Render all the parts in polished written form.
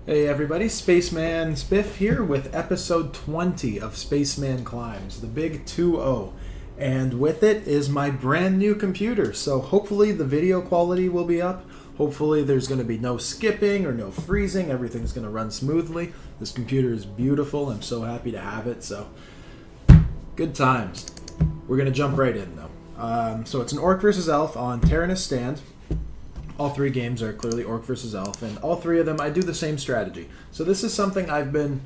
Hey everybody, Spaceman Spiff here with episode 20 of Spaceman Climbs, the big 2-0. And with it is my brand new computer, so hopefully the video quality will be up. Hopefully there's going to be no skipping or no freezing, everything's going to run smoothly. This computer is beautiful, I'm so happy to have it, so good times. We're going to jump right in though. So it's an Orc vs. Elf on Tyrannus Stand. All three games are clearly Orc versus Elf, and all three of them I do the same strategy. So this is something I've been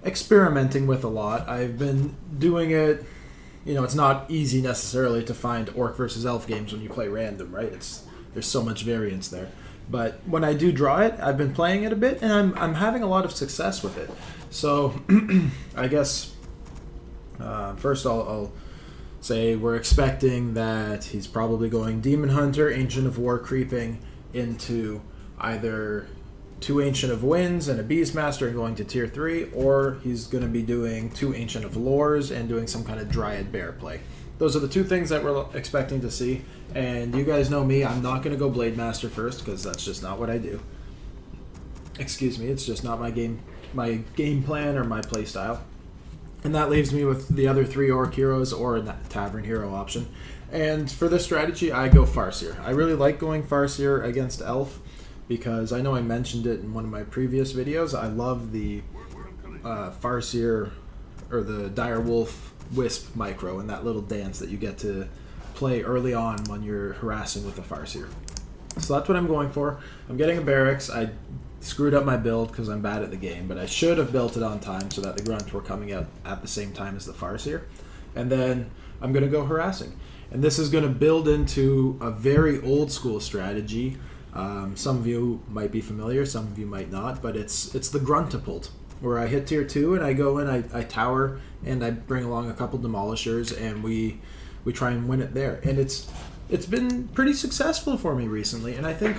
experimenting with a lot. I've been doing it, it's not easy necessarily to find Orc versus Elf games when you play random, right? There's so much variance there. But when I do draw it, I've been playing it a bit, and I'm having a lot of success with it. So I guess first I'll say we're expecting that he's probably going Demon Hunter, Ancient of War creeping into either 2 Ancient of Winds and a Beastmaster and going to tier 3, or he's going to be doing 2 Ancient of Lores and doing some kind of Dryad Bear play. Those are the 2 things that we're expecting to see, and you guys know me, I'm not going to go Blade Master first because that's just not what I do. Excuse me, it's just not my game plan or my play style. And that leaves me with the other 3 Orc heroes or a Tavern hero option. And for this strategy, I go Farseer. I really like going Farseer against Elf because I know I mentioned it in one of my previous videos. I love the Farseer or the Direwolf Wisp micro and that little dance that you get to play early on when you're harassing with a Farseer. So that's what I'm going for. I'm getting a barracks. I screwed up my build because I'm bad at the game, but I should have built it on time so that the Grunt were coming out at the same time as the Farseer. And then I'm going to go harassing. And this is going to build into a very old school strategy. Some of you might be familiar, some of you might not, but it's the Gruntapult, where I hit tier 2 and I go in, I tower, and I bring along a couple Demolishers, and we try and win it there. And it's been pretty successful for me recently, and I think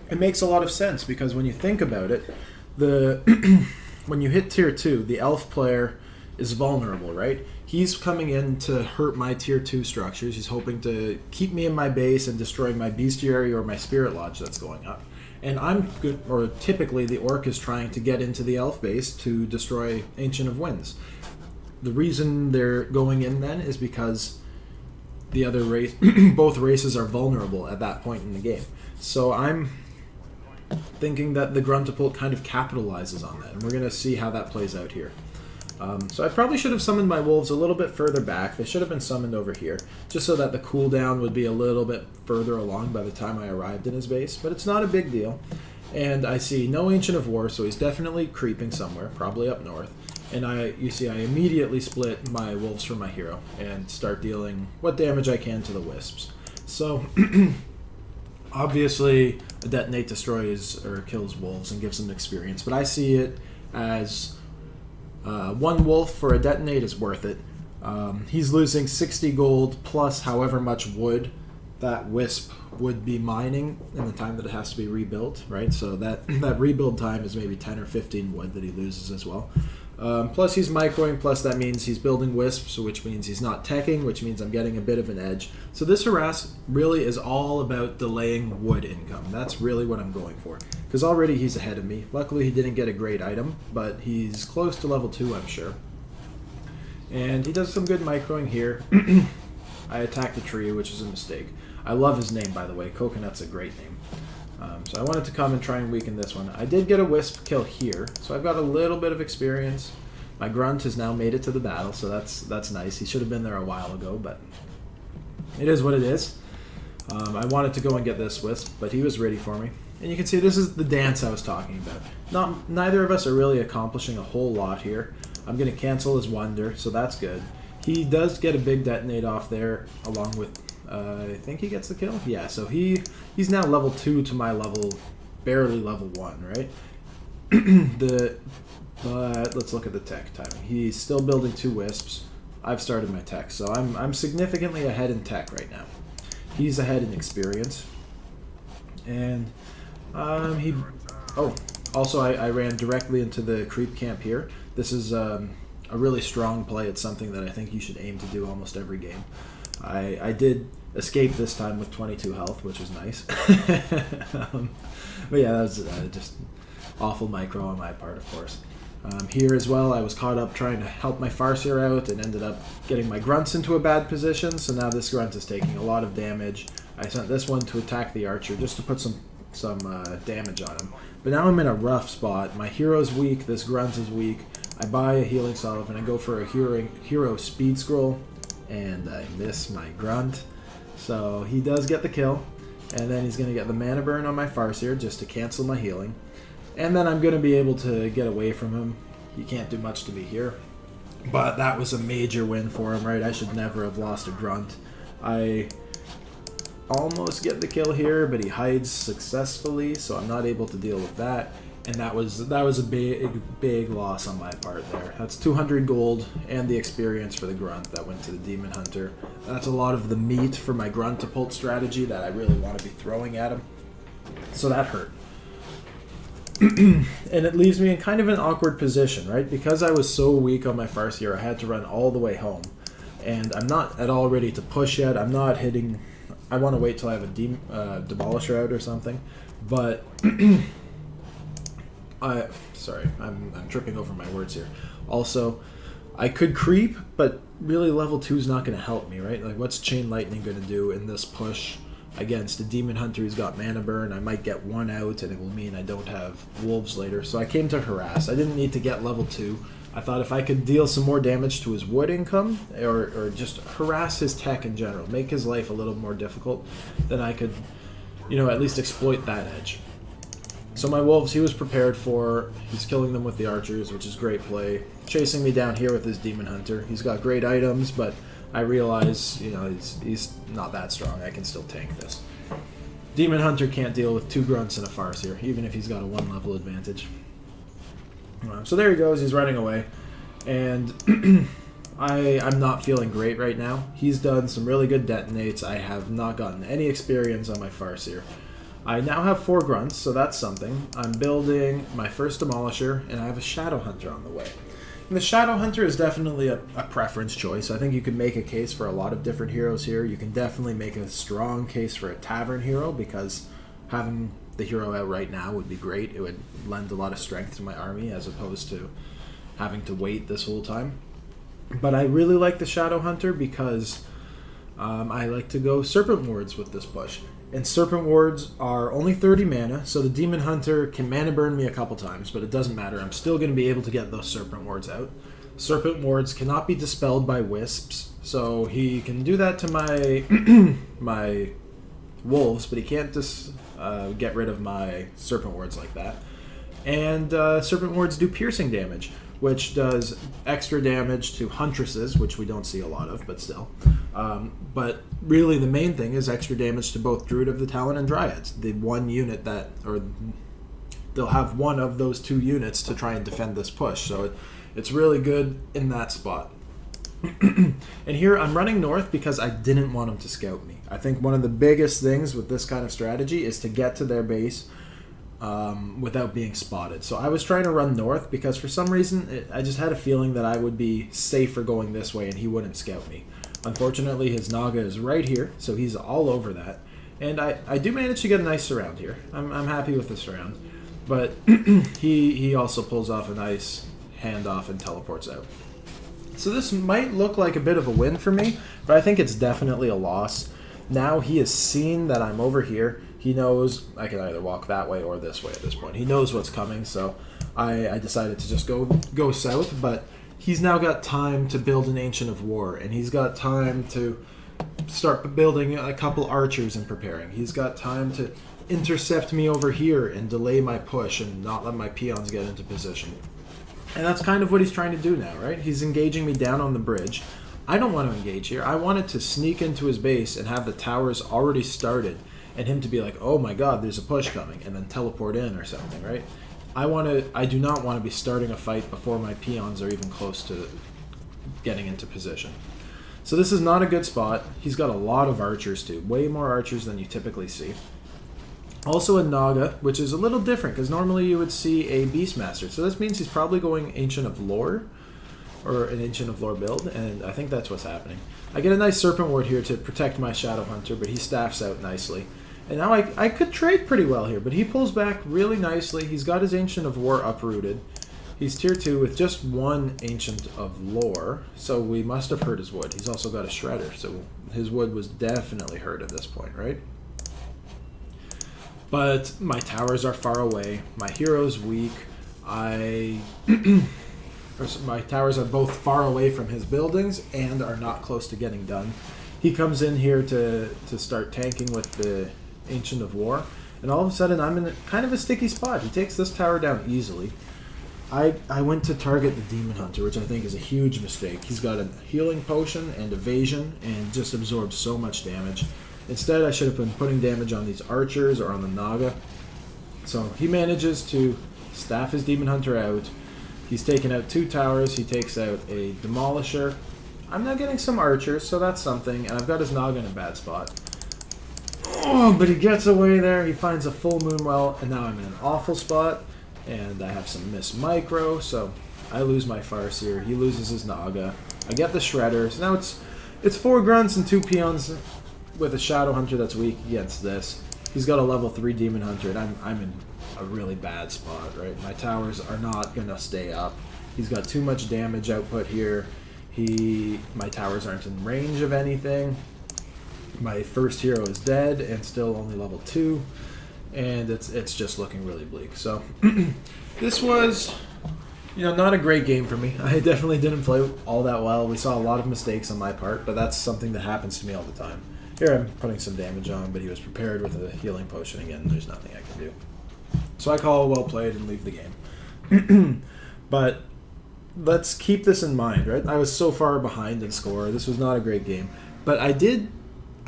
it makes a lot of sense because when you think about it, when you hit tier 2, the Elf player is vulnerable, right? He's coming in to hurt my tier 2 structures. He's hoping to keep me in my base and destroy my bestiary or my spirit lodge that's going up. And I'm good, or typically the Orc is trying to get into the Elf base to destroy Ancient of Winds. The reason they're going in then is because the other race, both races are vulnerable at that point in the game. So I'm thinking that the Gruntapult kind of capitalizes on that, and we're going to see how that plays out here. So I probably should have summoned my wolves a little bit further back. They should have been summoned over here, just so that the cooldown would be a little bit further along by the time I arrived in his base, but it's not a big deal. And I see no Ancient of War, so he's definitely creeping somewhere, probably up north. And you see I immediately split my wolves from my hero and start dealing what damage I can to the wisps. So obviously a detonate destroys or kills wolves and gives them experience, but I see it as 1 wolf for a detonate is worth it. He's losing 60 gold plus however much wood that wisp would be mining in the time that it has to be rebuilt, right? So that rebuild time is maybe 10 or 15 wood that he loses as well. Plus he's microing, plus that means he's building wisps, which means he's not teching, which means I'm getting a bit of an edge. So this harass really is all about delaying wood income. That's really what I'm going for. Because already he's ahead of me. Luckily he didn't get a great item, but he's close to level 2, I'm sure. And he does some good microing here. I attack the tree, which is a mistake. I love his name, by the way. Coconut's a great name. So I wanted to come and try and weaken this one. I did get a wisp kill here, so I've got a little bit of experience. My Grunt has now made it to the battle, so that's nice. He should have been there a while ago, but it is what it is. I wanted to go and get this wisp, but he was ready for me. And you can see this is the dance I was talking about. Neither of us are really accomplishing a whole lot here. I'm going to cancel his Wonder, so that's good. He does get a big detonate off there, along with... I think he gets the kill? Yeah, so he's now level 2 to my level, barely level 1, right? But let's look at the tech timing. He's still building 2 wisps. I've started my tech, so I'm significantly ahead in tech right now. He's ahead in experience. And also I ran directly into the creep camp here. This is a really strong play. It's something that I think you should aim to do almost every game. I did escape this time with 22 health, which was nice. But yeah, that was just Awful micro on my part, of course. Here as well, I was caught up trying to help my Farseer out and ended up getting my Grunts into a bad position, so now this Grunt is taking a lot of damage. I sent this one to attack the Archer just to put some damage on him. But now I'm in a rough spot. My hero's weak, this Grunt is weak. I buy a healing salve and I go for a hero speed scroll, and I miss my Grunt. So he does get the kill, and then he's going to get the mana burn on my Farseer just to cancel my healing. And then I'm going to be able to get away from him. He can't do much to me here. But that was a major win for him, right? I should never have lost a Grunt. I almost get the kill here, but he hides successfully, so I'm not able to deal with that. And that was a big loss on my part there. That's 200 gold and the experience for the Grunt that went to the Demon Hunter. That's a lot of the meat for my Gruntapult strategy that I really want to be throwing at him. So that hurt. And it leaves me in kind of an awkward position, right? Because I was so weak on my Farseer, I had to run all the way home. And I'm not at all ready to push yet. I'm not hitting... I want to wait till I have a Demolisher out or something. But... Sorry, I'm tripping over my words here. Also, I could creep, but really level 2 is not going to help me, right? Like, what's Chain Lightning going to do in this push against a Demon Hunter who's got mana burn? I might get one out, and it will mean I don't have wolves later. So I came to harass. I didn't need to get level 2. I thought if I could deal some more damage to his wood income, or just harass his tech in general, make his life a little more difficult, then I could, at least exploit that edge. So my wolves, he was prepared for. He's killing them with the archers, which is great play. Chasing me down here with his Demon Hunter. He's got great items, but I realize, he's not that strong. I can still tank this. Demon Hunter can't deal with 2 Grunts and a Farseer, even if he's got a 1 level advantage. So there he goes. He's running away. And I'm not feeling great right now. He's done some really good detonates. I have not gotten any experience on my Farseer. I now have 4 Grunts, so that's something. I'm building my first Demolisher, and I have a Shadow Hunter on the way. And the Shadow Hunter is definitely a preference choice. I think you could make a case for a lot of different heroes here. You can definitely make a strong case for a Tavern hero, because having the hero out right now would be great. It would lend a lot of strength to my army, as opposed to having to wait this whole time. But I really like the Shadow Hunter because I like to go Serpent Wards with this push. And Serpent Wards are only 30 mana, so the Demon Hunter can mana burn me a couple times, but it doesn't matter. I'm still going to be able to get those Serpent Wards out. Serpent Wards cannot be dispelled by wisps, so he can do that to my my wolves, but he can't just get rid of my Serpent Wards like that. And Serpent Wards do piercing damage, which does extra damage to Huntresses, which we don't see a lot of, but still. But really the main thing is extra damage to both Druid of the Talon and Dryads. The one unit they'll have one of those 2 units to try and defend this push, so it's really good in that spot. And here I'm running north because I didn't want him to scout me. I think one of the biggest things with this kind of strategy is to get to their base without being spotted. So I was trying to run north because for some reason I just had a feeling that I would be safer going this way and he wouldn't scout me. Unfortunately, his Naga is right here, so he's all over that. And I do manage to get a nice surround here. I'm happy with the surround. But he also pulls off a nice handoff and teleports out. So this might look like a bit of a win for me, but I think it's definitely a loss. Now he has seen that I'm over here. He knows I can either walk that way or this way at this point. He knows what's coming, so I decided to just go south, but he's now got time to build an Ancient of War, and he's got time to start building a couple archers and preparing. He's got time to intercept me over here and delay my push and not let my peons get into position. And that's kind of what he's trying to do now, right? He's engaging me down on the bridge. I don't want to engage here. I wanted to sneak into his base and have the towers already started and him to be like, oh my god, there's a push coming, and then teleport in or something, right? I do not want to be starting a fight before my peons are even close to getting into position. So this is not a good spot. He's got a lot of archers too, way more archers than you typically see. Also a Naga, which is a little different because normally you would see a Beastmaster. So this means he's probably going Ancient of Lore, or an Ancient of Lore build, and I think that's what's happening. I get a nice Serpent Ward here to protect my Shadow Hunter, but he staffs out nicely. And now I could trade pretty well here, but he pulls back really nicely. He's got his Ancient of War uprooted. He's tier 2 with just one Ancient of Lore, so we must have hurt his wood. He's also got a Shredder, so his wood was definitely hurt at this point, right? But my towers are far away. My hero's weak. My towers are both far away from his buildings and are not close to getting done. He comes in here to start tanking with the Ancient of War, and all of a sudden I'm in kind of a sticky spot. He takes this tower down easily. I went to target the Demon Hunter, which I think is a huge mistake. He's got a healing potion and evasion and just absorbs so much damage. Instead, I should have been putting damage on these archers or on the Naga. So he manages to staff his Demon Hunter out. He's taken out 2 towers. He takes out a Demolisher. I'm now getting some archers, so that's something. And I've got his Naga in a bad spot. Oh, but he gets away there. He finds a full moon well, and now I'm in an awful spot. And I have some miss micro, so I lose my Farseer. He loses his Naga. I get the Shredder. So now it's 4 Grunts and 2 Peons with a Shadow Hunter that's weak against this. He's got a level 3 Demon Hunter, and I'm in a really bad spot, right? My towers are not going to stay up. He's got too much damage output here. My towers aren't in range of anything. My first hero is dead and still only level 2. And it's just looking really bleak. So this was, not a great game for me. I definitely didn't play all that well. We saw a lot of mistakes on my part, but that's something that happens to me all the time. Here I'm putting some damage on, but he was prepared with a healing potion again. There's nothing I can do. So I call well played and leave the game. But let's keep this in mind, right? I was so far behind in score. This was not a great game. But I did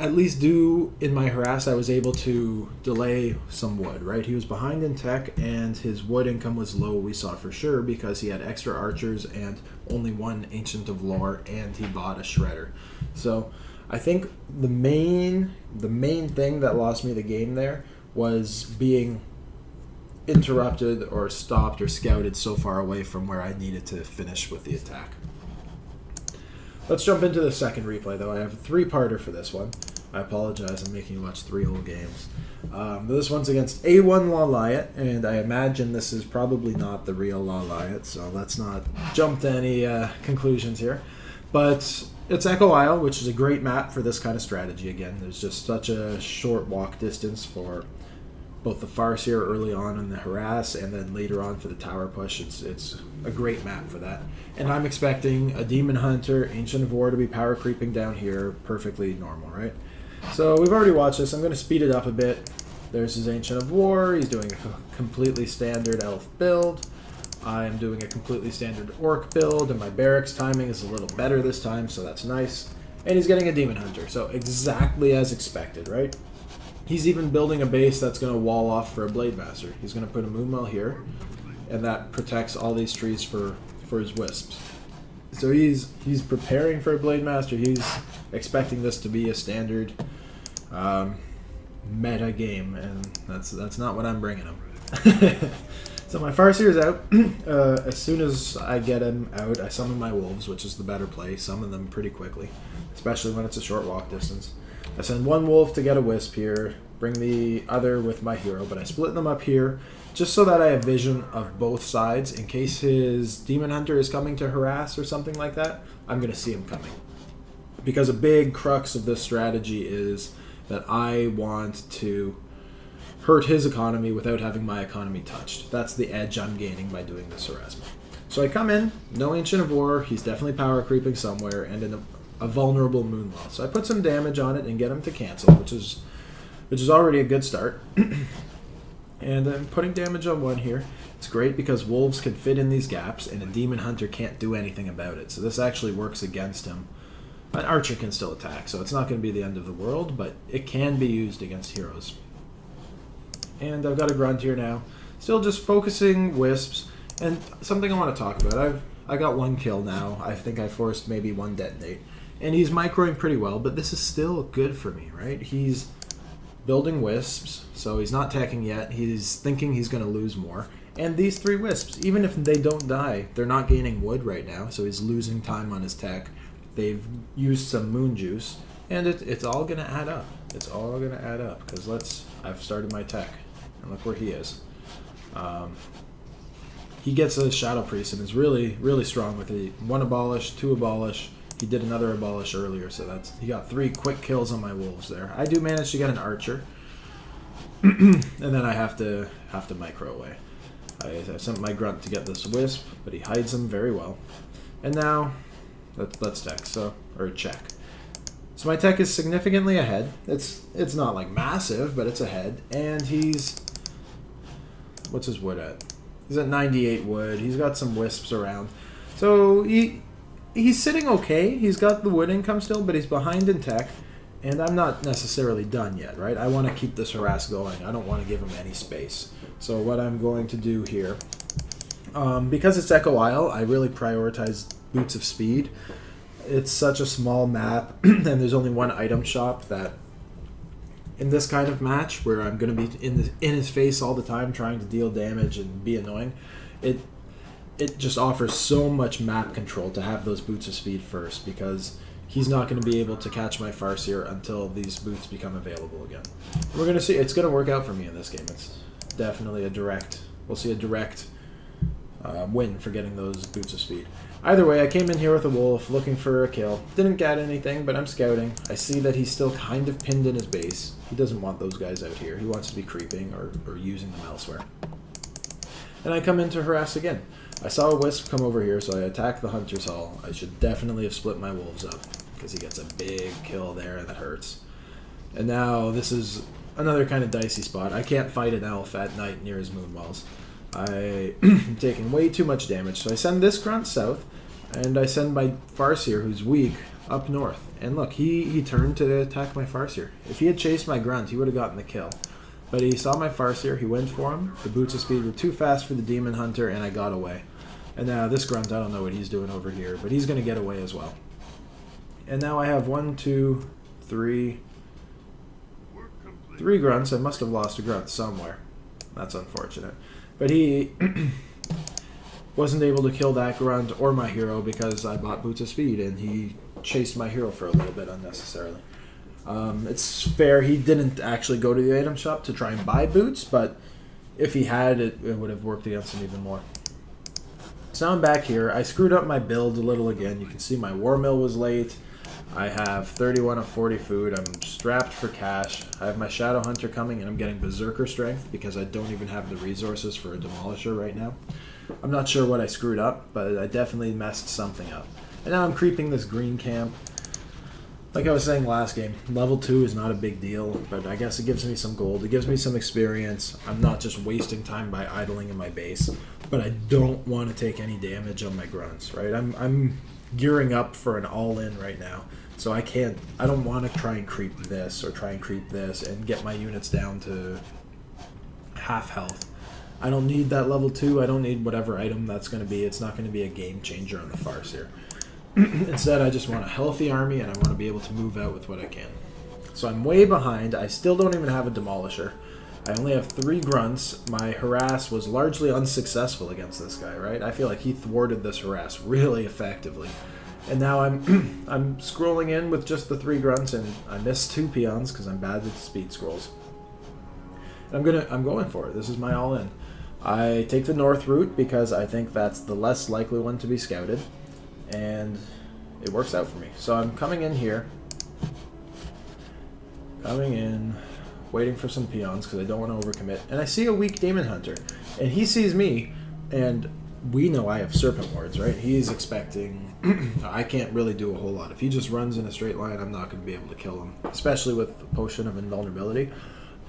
at least in my harass, I was able to delay some wood, right? He was behind in tech, and his wood income was low, we saw for sure, because he had extra archers and only 1 Ancient of Lore, and he bought a Shredder. So I think the main thing that lost me the game there was being interrupted or stopped or scouted so far away from where I needed to finish with the attack. Let's jump into the second replay, though. I have a 3-parter for this one. I apologize, I'm making you watch 3 whole games. This one's against A1 Lawliot, and I imagine this is probably not the real Lawliot, so let's not jump to any conclusions here. But it's Echo Isle, which is a great map for this kind of strategy again. There's just such a short walk distance for both the Farseer early on in the harass, and then later on for the tower push. It's a great map for that. And I'm expecting a Demon Hunter, Ancient of War to be power creeping down here, perfectly normal, right? So we've already watched this. I'm going to speed it up a bit. There's his Ancient of War. He's doing a completely standard elf build. I'm doing a completely standard orc build, and my barracks timing is a little better this time, so that's nice. And he's getting a Demon Hunter, so exactly as expected, right? He's even building a base that's going to wall off for a Blade Master. He's going to put a Moonwell here, and that protects all these trees for his wisps. So he's preparing for a Blade Master. He's expecting this to be a standard meta game, and that's not what I'm bringing him. So my Farseer is out. As soon as I get him out, I summon my wolves, which is the better play. Summon them pretty quickly, especially when it's a short walk distance. I send 1 wolf to get a wisp here, bring the other with my hero, but I split them up here just so that I have vision of both sides. In case his Demon Hunter is coming to harass or something like that, I'm going to see him coming. Because a big crux of this strategy is that I want to hurt his economy without having my economy touched. That's the edge I'm gaining by doing this harassment. So I come in, no Ancient of War, he's definitely power creeping somewhere, and in a vulnerable Moonwell. So I put some damage on it and get him to cancel, which is already a good start. And then putting damage on 1 here. It's great because wolves can fit in these gaps, and a Demon Hunter can't do anything about it. So this actually works against him. An archer can still attack, so it's not going to be the end of the world, but it can be used against heroes. And I've got a Grunt here now. Still just focusing wisps. And something I want to talk about. I got 1 kill now. I think I forced maybe 1 detonate. And he's microing pretty well, but this is still good for me, right? He's building wisps, so he's not teching yet. He's thinking he's going to lose more. And these 3 wisps, even if they don't die, they're not gaining wood right now, so he's losing time on his tech. They've used some moon juice, and it's all going to add up. It's all going to add up, because I've started my tech, and look where he is. He gets a Shadow Priest and is really, really strong with it. 1 abolish, 2 abolish. He did another abolish earlier, so he got 3 quick kills on my wolves there. I do manage to get an archer, and then I have to micro away. I sent my grunt to get this wisp, but he hides them very well. And now, let's tech, or check. So my tech is significantly ahead. It's not like massive, but it's ahead. And what's his wood at? He's at 98 wood. He's got some wisps around. So he's sitting okay. He's got the wood income still, but he's behind in tech. And I'm not necessarily done yet, right? I want to keep this harass going. I don't want to give him any space. So what I'm going to do here, because it's Echo Isle, I really prioritize Boots of Speed. It's such a small map, and there's only one item shop that, in this kind of match, where I'm going to be in his face all the time trying to deal damage and be annoying, it just offers so much map control to have those Boots of Speed first, because he's not going to be able to catch my Farseer until these boots become available again. And we're going to see. It's going to work out for me in this game. It's definitely we'll see a direct win for getting those Boots of Speed. Either way, I came in here with a wolf looking for a kill. Didn't get anything, but I'm scouting. I see that he's still kind of pinned in his base. He doesn't want those guys out here. He wants to be creeping or using them elsewhere. And I come in to harass again. I saw a wisp come over here, so I attack the Hunter's Hall. I should definitely have split my wolves up, because he gets a big kill there and that hurts. And now this is another kind of dicey spot. I can't fight an elf at night near his moon walls. I'm taking way too much damage, so I send this grunt south, and I send my Farseer, who's weak, up north. And look, he turned to attack my Farseer. If he had chased my grunt, he would have gotten the kill. But he saw my Farseer, he went for him. The Boots of Speed were too fast for the Demon Hunter, and I got away. And now this grunt, I don't know what he's doing over here, but he's going to get away as well. And now I have 1, 2, 3 grunts. I must have lost a grunt somewhere. That's unfortunate. But he wasn't able to kill that grunt or my hero because I bought Boots of Speed, and he chased my hero for a little bit unnecessarily. It's fair, he didn't actually go to the item shop to try and buy boots, but if he had, it would have worked against him even more. So now I'm back here. I screwed up my build a little again. You can see my War Mill was late. I have 31 of 40 food. I'm strapped for cash. I have my Shadow Hunter coming, and I'm getting Berserker Strength because I don't even have the resources for a Demolisher right now. I'm not sure what I screwed up, but I definitely messed something up. And now I'm creeping this green camp. Like I was saying last game, level 2 is not a big deal, but I guess it gives me some gold. It gives me some experience. I'm not just wasting time by idling in my base, but I don't want to take any damage on my grunts, right? I'm gearing up for an all-in right now, so I don't want to try and creep this or try and creep this and get my units down to half health. I don't need that level 2. I don't need whatever item that's going to be. It's not going to be a game changer on the Farseer. Instead, I just want a healthy army, and I want to be able to move out with what I can. So I'm way behind. I still don't even have a Demolisher. I only have 3 grunts. My harass was largely unsuccessful against this guy, right? I feel like he thwarted this harass really effectively. And now I'm scrolling in with just the 3 grunts, and I missed 2 peons because I'm bad with speed scrolls. And I'm going for it. This is my all-in. I take the north route because I think that's the less likely one to be scouted. And it works out for me. So I'm coming in here. Waiting for some peons because I don't want to overcommit. And I see a weak Demon Hunter. And he sees me, and we know I have Serpent Wards, right? He's expecting... I can't really do a whole lot. If he just runs in a straight line, I'm not going to be able to kill him. Especially with the Potion of Invulnerability.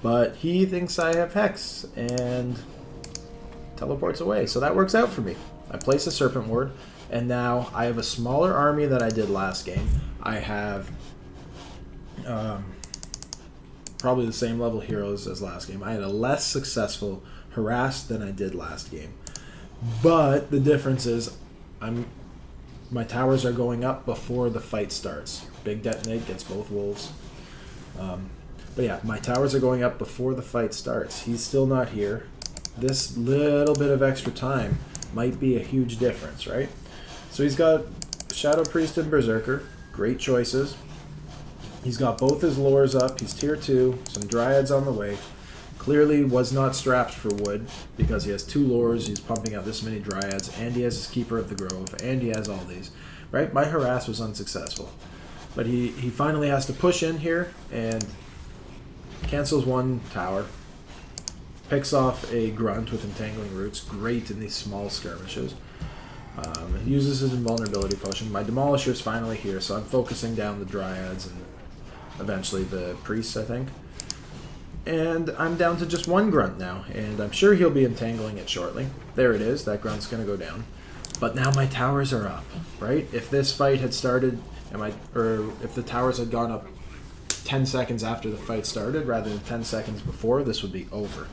But he thinks I have Hex, and teleports away. So that works out for me. I place a Serpent Ward. And now I have a smaller army than I did last game. I have probably the same level heroes as last game. I had a less successful harass than I did last game. But the difference is my towers are going up before the fight starts. Big Detonate gets both wolves. But yeah, my towers are going up before the fight starts. He's still not here. This little bit of extra time might be a huge difference, right? So he's got Shadow Priest and Berserker. Great choices. He's got both his lures up. He's tier 2. Some dryads on the way. Clearly was not strapped for wood because he has 2 lures. He's pumping out this many dryads, and he has his Keeper of the Grove, and he has all these. Right? My harass was unsuccessful. But he finally has to push in here and cancels 1 tower. Picks off a Grunt with Entangling Roots. Great in these small skirmishes. Uses his Invulnerability Potion. My Demolisher is finally here, so I'm focusing down the dryads and eventually the priests, I think. And I'm down to just 1 Grunt now, and I'm sure he'll be entangling it shortly. There it is, that Grunt's going to go down. But now my towers are up, right? If this fight had started, or if the towers had gone up 10 seconds after the fight started rather than 10 seconds before, this would be over.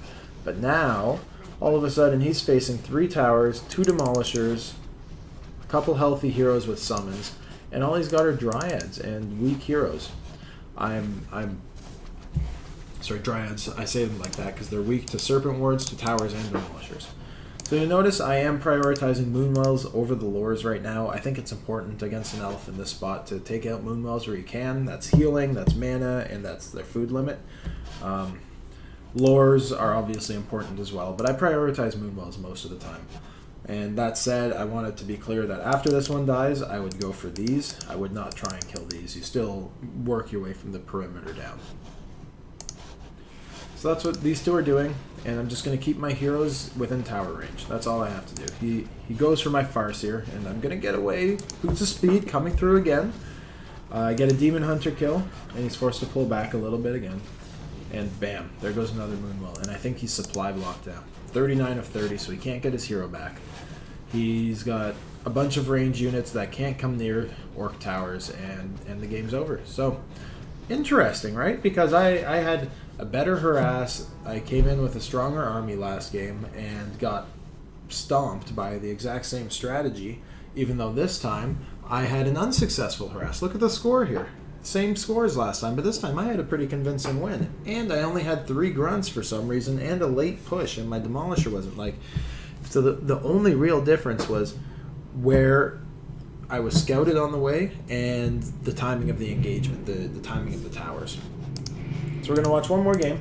But now, all of a sudden, he's facing 3 towers, 2 Demolishers, a couple healthy heroes with summons, and all he's got are dryads and weak heroes. Sorry, dryads, I say them like that because they're weak to Serpent Wards, to towers, and Demolishers. So you notice I am prioritizing Moonwells over the lures right now. I think it's important against an elf in this spot to take out Moonwells where you can. That's healing, that's mana, and that's their food limit. Lures are obviously important as well, but I prioritize Moonwells most of the time. And that said, I want it to be clear that after this one dies, I would go for these. I would not try and kill these. You still work your way from the perimeter down. So that's what these 2 are doing, and I'm just going to keep my heroes within tower range. That's all I have to do. He goes for my Farseer, and I'm going to get away. Boots of Speed coming through again. I get a Demon Hunter kill, and he's forced to pull back a little bit again. And bam, there goes another Moonwell. And I think he's supply blocked down. 39 of 30, so he can't get his hero back. He's got a bunch of range units that can't come near Orc Towers, and the game's over. So, interesting, right? Because I had a better harass. I came in with a stronger army last game and got stomped by the exact same strategy, even though this time I had an unsuccessful harass. Look at the score here. Same score as last time, but this time I had a pretty convincing win. And I only had 3 Grunts for some reason and a late push, and my Demolisher wasn't like... So the only real difference was where I was scouted on the way and the timing of the engagement, the timing of the towers. So we're going to watch one more game.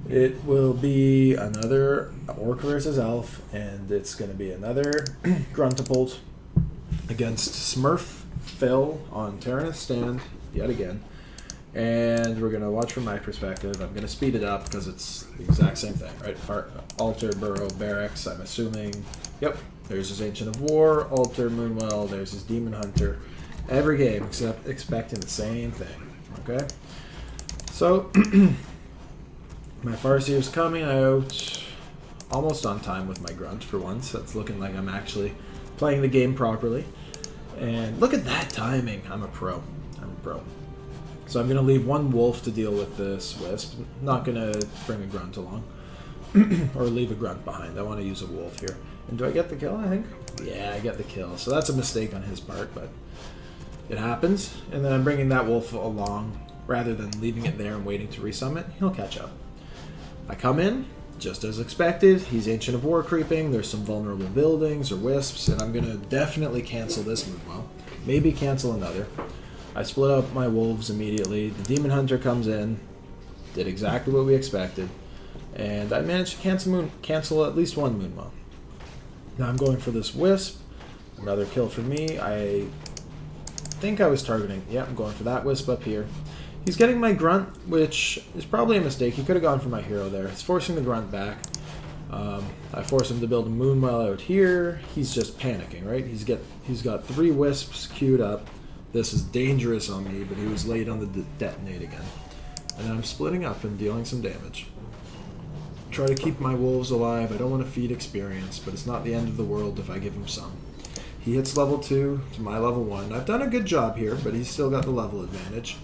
It will be another Orc versus Elf, and it's going to be another Gruntapult against Smurf Phil on Terranus Stand, yet again. And we're going to watch from my perspective. I'm going to speed it up because it's the exact same thing, right? Altar, Burrow, Barracks, I'm assuming. Yep, there's his Ancient of War, Altar, Moonwell, there's his Demon Hunter. Every game except expecting the same thing, okay? So, my Farseer's coming out almost on time with my Grunt for once. That's looking like I'm actually playing the game properly. And look at that timing. I'm a pro. So I'm going to leave 1 Wolf to deal with this Wisp. Not going to bring a Grunt along. Or leave a Grunt behind. I want to use a Wolf here. And do I get the kill, I think? Yeah, I get the kill. So that's a mistake on his part, but it happens. And then I'm bringing that Wolf along rather than leaving it there and waiting to resummon. He'll catch up. I come in, just as expected. He's Ancient of War creeping. There's some vulnerable buildings or Wisps, and I'm going to definitely cancel this Moonwell. Maybe cancel another. I split up my Wolves immediately. The Demon Hunter comes in, did exactly what we expected, and I managed to cancel at least 1 Moonwell. Now I'm going for this Wisp. Another kill for me. I think I was targeting... Yeah, I'm going for that Wisp up here. He's getting my Grunt, which is probably a mistake. He could have gone for my hero there. He's forcing the Grunt back. I force him to build a Moonwell out here. He's just panicking, right? He's got 3 Wisps queued up. This is dangerous on me, but he was late on the detonate again. And I'm splitting up and dealing some damage. Try to keep my Wolves alive. I don't want to feed experience, but it's not the end of the world if I give him some. He hits level 2 to my level 1. I've done a good job here, but he's still got the level advantage.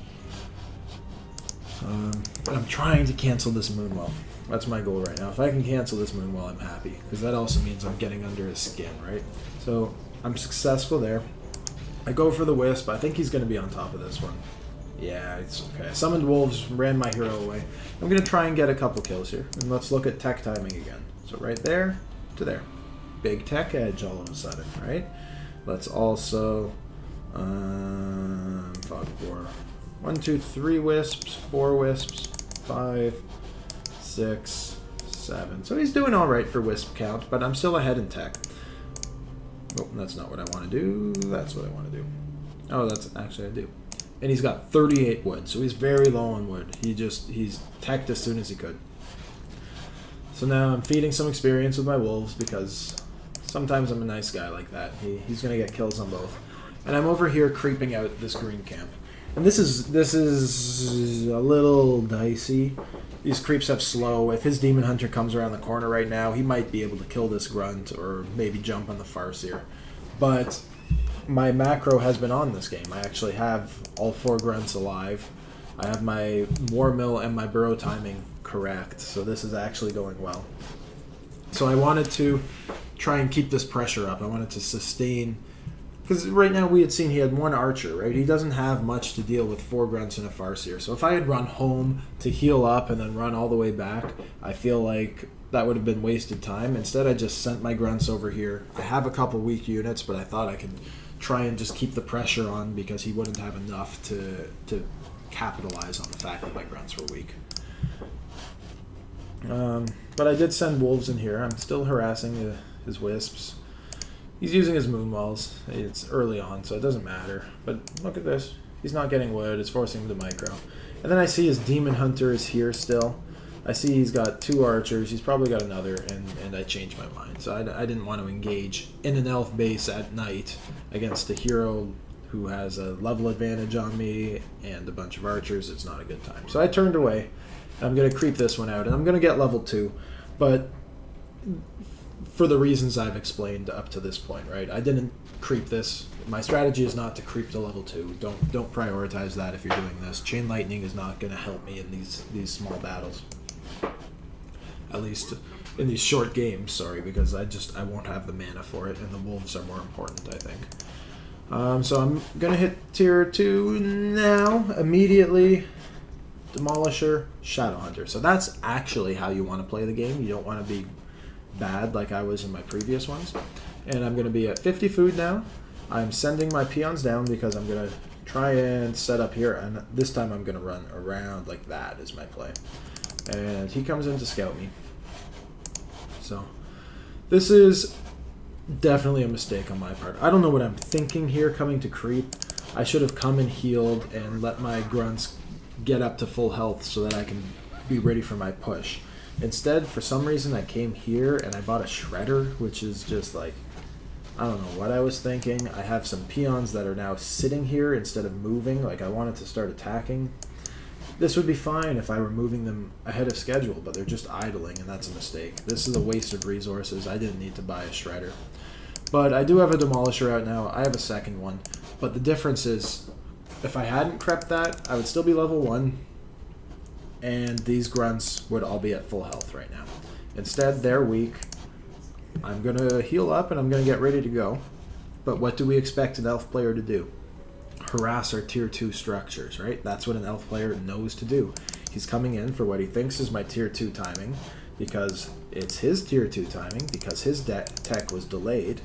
But I'm trying to cancel this Moonwell. That's my goal right now. If I can cancel this Moonwell, I'm happy. Because that also means I'm getting under his skin, right? So I'm successful there. I go for the Wisp. I think he's going to be on top of this one. Yeah, it's okay. I summoned Wolves, ran my hero away. I'm going to try and get a couple kills here. And let's look at tech timing again. So right there to there. Big tech edge all of a sudden, right? Let's also... Fog 4. 1, 2, 3 wisps, 4 wisps, 5, 6, 7. So he's doing all right for wisp count, but I'm still ahead in tech. Oh, that's not what I want to do. That's what I want to do. Oh, that's actually I do. And he's got 38 wood, so he's very low on wood. He's teched as soon as he could. So now I'm feeding some experience with my wolves because sometimes I'm a nice guy like that. He's going to get kills on both. And I'm over here creeping out this green camp. And this is a little dicey. These creeps have slow. If his demon hunter comes around the corner right now, he might be able to kill this grunt or maybe jump on the farseer. But my macro has been on this game. I actually have all 4 grunts alive. I have my war mill and my burrow timing correct, so this is actually going well. So I wanted to try and keep this pressure up. I wanted to sustain, because right now we had seen he had 1 archer, right? He doesn't have much to deal with 4 grunts and a farseer. So if I had run home to heal up and then run all the way back, I feel like that would have been wasted time. Instead, I just sent my grunts over here. I have a couple weak units, but I thought I could try and just keep the pressure on because he wouldn't have enough to capitalize on the fact that my grunts were weak. But I did send wolves in here. I'm still harassing his wisps. He's using his moon walls. It's early on, so it doesn't matter. But look at this. He's not getting wood. It's forcing him to micro. And then I see his demon hunter is here still. I see he's got 2 archers. He's probably got another, and I changed my mind. So I didn't want to engage in an elf base at night against a hero who has a level advantage on me and a bunch of archers. It's not a good time. So I turned away. I'm going to creep this one out, and I'm going to get level 2. But for the reasons I've explained up to this point, right? I didn't creep this. My strategy is not to creep to level 2. Don't prioritize that if you're doing this. Chain lightning is not going to help me in these small battles. At least in these short games, sorry, because I won't have the mana for it, and the wolves are more important, I think. So I'm going to hit tier 2 now, immediately. Demolisher, Shadowhunter. So that's actually how you want to play the game. You don't want to be bad like I was in my previous ones. And I'm going to be at 50 food now. I'm sending my peons down because I'm going to try and set up here, and this time I'm going to run around like that is my play. And he comes in to scout me. So this is definitely a mistake on my part. I don't know what I'm thinking here coming to creep. I should have come and healed and let my grunts get up to full health so that I can be ready for my push. Instead, for some reason, I came here and I bought a shredder, which is just like, I don't know what I was thinking. I have some peons that are now sitting here instead of moving. Like, I wanted to start attacking. This would be fine if I were moving them ahead of schedule, but they're just idling, and that's a mistake. This is a waste of resources. I didn't need to buy a shredder. But I do have a demolisher out now. I have a second one. But the difference is, if I hadn't crept that, I would still be level 1, and these grunts would all be at full health right now. Instead, they're weak. I'm going to heal up, and I'm going to get ready to go. But what do we expect an elf player to do? Harass our tier 2 structures, right? That's what an elf player knows to do. He's coming in for what he thinks is my tier 2 timing, because it's his tier 2 timing, because his tech was delayed.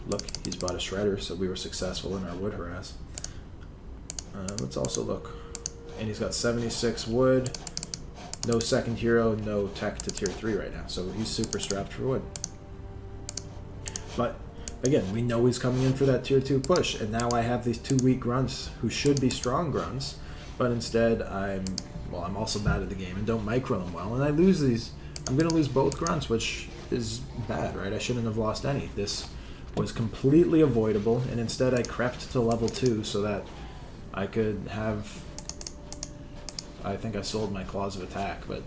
Look, he's bought a shredder, so we were successful in our wood harass. Let's also look. And he's got 76 wood, no second hero, no tech to tier 3 right now, so he's super strapped for wood. But again, we know he's coming in for that tier 2 push, and now I have these 2 weak grunts who should be strong grunts, but instead I'm also bad at the game and don't micro them well, and I lose these. I'm going to lose both grunts, which is bad, right? I shouldn't have lost any. This was completely avoidable, and instead I crept to level 2 so that I could have... I think I sold my Claws of Attack, but...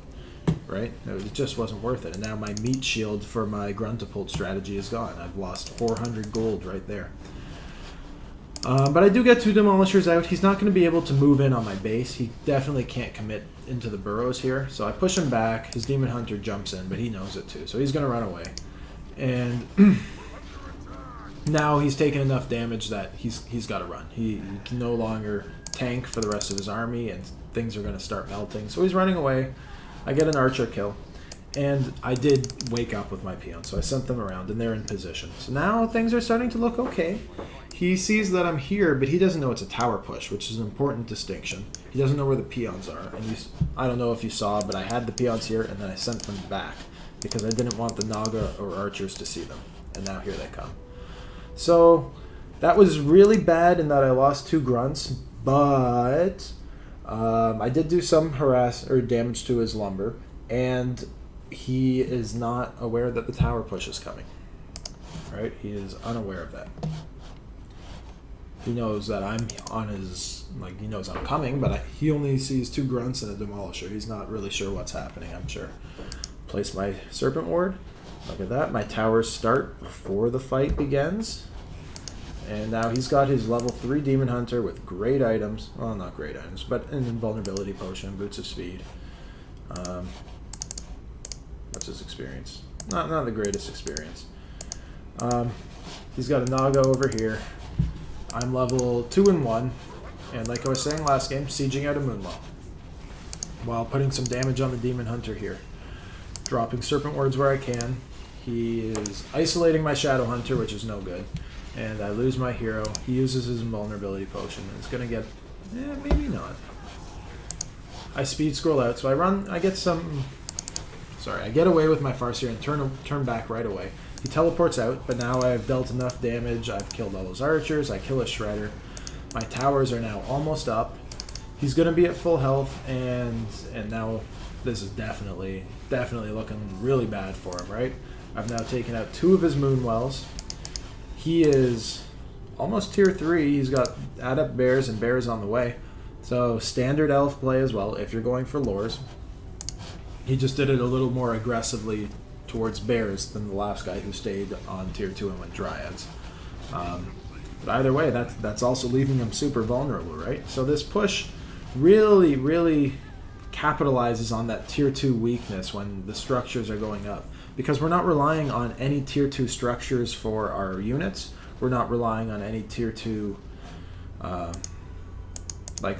right? It just wasn't worth it. And now my meat shield for my Gruntapult strategy is gone. I've lost 400 gold right there. But I do get 2 demolishers out. He's not going to be able to move in on my base. He definitely can't commit into the burrows here. So I push him back. His Demon Hunter jumps in, but he knows it too. So he's going to run away. And now he's taken enough damage that he's got to run. He can no longer tank for the rest of his army, and things are going to start melting. So he's running away. I get an archer kill, and I did wake up with my peons, so I sent them around, and they're in position. So now things are starting to look okay. he sees that I'm here, but he doesn't know it's a tower push, which is an important distinction. He doesn't know where the peons are. And I don't know if you saw, but I had the peons here, and then I sent them back because I didn't want the Naga or archers to see them. And now here they come. So that was really bad in that I lost 2 grunts, but I did do some harass or damage to his lumber, and he is not aware that the tower push is coming. Right? He is unaware of that. He knows that I'm on his, like, he knows I'm coming, but he only sees 2 grunts and a demolisher. He's not really sure what's happening, I'm sure. Place my serpent ward. Look at that. My towers start before the fight begins. And now he's got his level 3 demon hunter with great items. Well, not great items, but an invulnerability potion, boots of speed. What's his experience? Not the greatest experience. He's got a Naga over here. I'm level 2 and 1, and like I was saying last game, sieging out a Moonwell, while putting some damage on the Demon Hunter here. Dropping Serpent Wards where I can. He is isolating my Shadow Hunter, which is no good, and I lose my hero. He uses his invulnerability potion, and it's going to get... maybe not. I speed scroll out, so I get some... Sorry, I get away with my Farseer and turn back right away. He teleports out, but now I've dealt enough damage. I've killed all those archers. I kill a shredder. My towers are now almost up. He's going to be at full health, and now this is definitely looking really bad for him, right? I've now taken out 2 of his Moonwells. He is almost tier 3. He's got adept bears and bears on the way. So standard elf play as well if you're going for lures. He just did it a little more aggressively towards bears than the last guy who stayed on tier 2 and went dryads. But either way, that's also leaving him super vulnerable, right? So this push really capitalizes on that tier 2 weakness when the structures are going up, because we're not relying on any tier 2 structures for our units. We're not relying on any tier 2 like,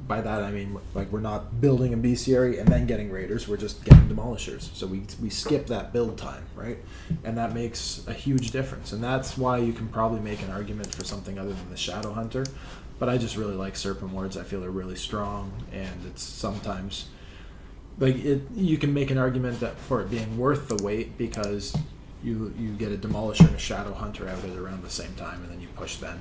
by that I mean, like, we're not building a bestiary and then getting raiders, we're just getting demolishers. So we skip that build time, right? And that makes a huge difference. And that's why you can probably make an argument for something other than the Shadow Hunter. But I just really like Serpent Wards. I feel they're really strong, and it's sometimes, like, you can make an argument that for it being worth the wait, because you get a Demolisher and a Shadow Hunter out at around the same time, and then you push then.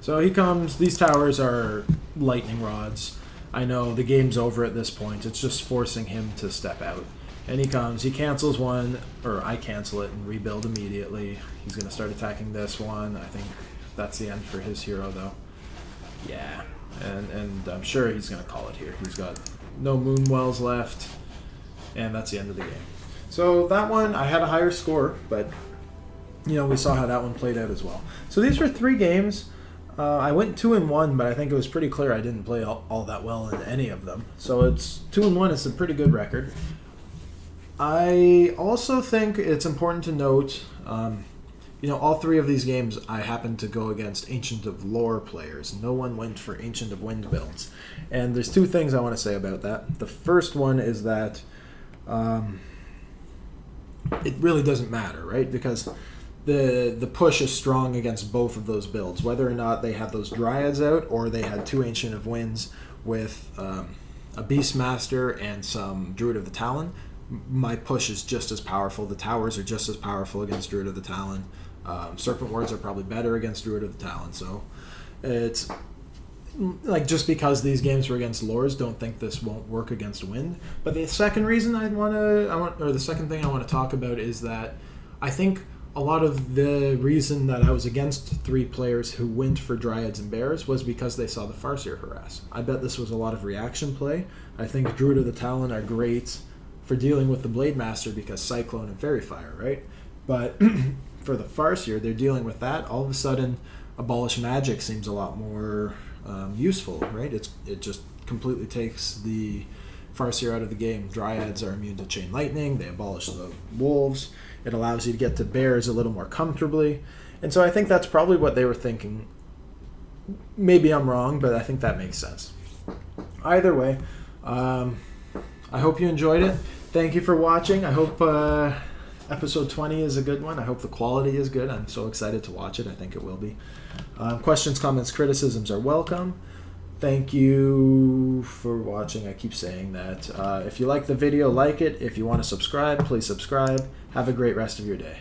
So he comes. These towers are lightning rods. I know the game's over at this point. It's just forcing him to step out. And he comes. He cancels one, or I cancel it and rebuild immediately. He's going to start attacking this one. I think that's the end for his hero, though. Yeah. And I'm sure he's going to call it here. He's got no Moonwells left, and that's the end of the game. So that one, I had a higher score, but, you know, we saw how that one played out as well. So these were 3 games. I went 2 and 1, but I think it was pretty clear I didn't play all that well in any of them. So it's 2 and 1 is a pretty good record. I also think it's important to note, you know, all 3 of these games I happened to go against Ancient of Lore players. No one went for Ancient of Wind builds. And there's 2 things I want to say about that. The first one is that it really doesn't matter, right? Because the push is strong against both of those builds, whether or not they had those dryads out or they had 2 Ancient of Winds with a Beastmaster and some Druid of the Talon. My push is just as powerful. The towers are just as powerful against Druid of the Talon. Serpent Wards are probably better against Druid of the Talon. So it's like, just because these games were against lores, don't think this won't work against Wind. But the second reason the second thing I want to talk about is that I think a lot of the reason that I was against 3 players who went for Dryads and Bears was because they saw the Farseer harass. I bet this was a lot of reaction play. I think Druid of the Talon are great for dealing with the Blade Master because Cyclone and Fairy Fire, right? But for the Farseer, they're dealing with that. All of a sudden, Abolish Magic seems a lot more useful, right? It just completely takes the Farseer out of the game. Dryads are immune to Chain Lightning. They abolish the Wolves. It allows you to get to Bears a little more comfortably. And so I think that's probably what they were thinking. Maybe I'm wrong, but I think that makes sense. Either way, I hope you enjoyed it. Thank you for watching. I hope Episode 20 is a good one. I hope the quality is good. I'm so excited to watch it. I think it will be. Questions, comments, criticisms are welcome. Thank you for watching. I keep saying that. If you like the video, like it. If you want to subscribe, please subscribe. Have a great rest of your day.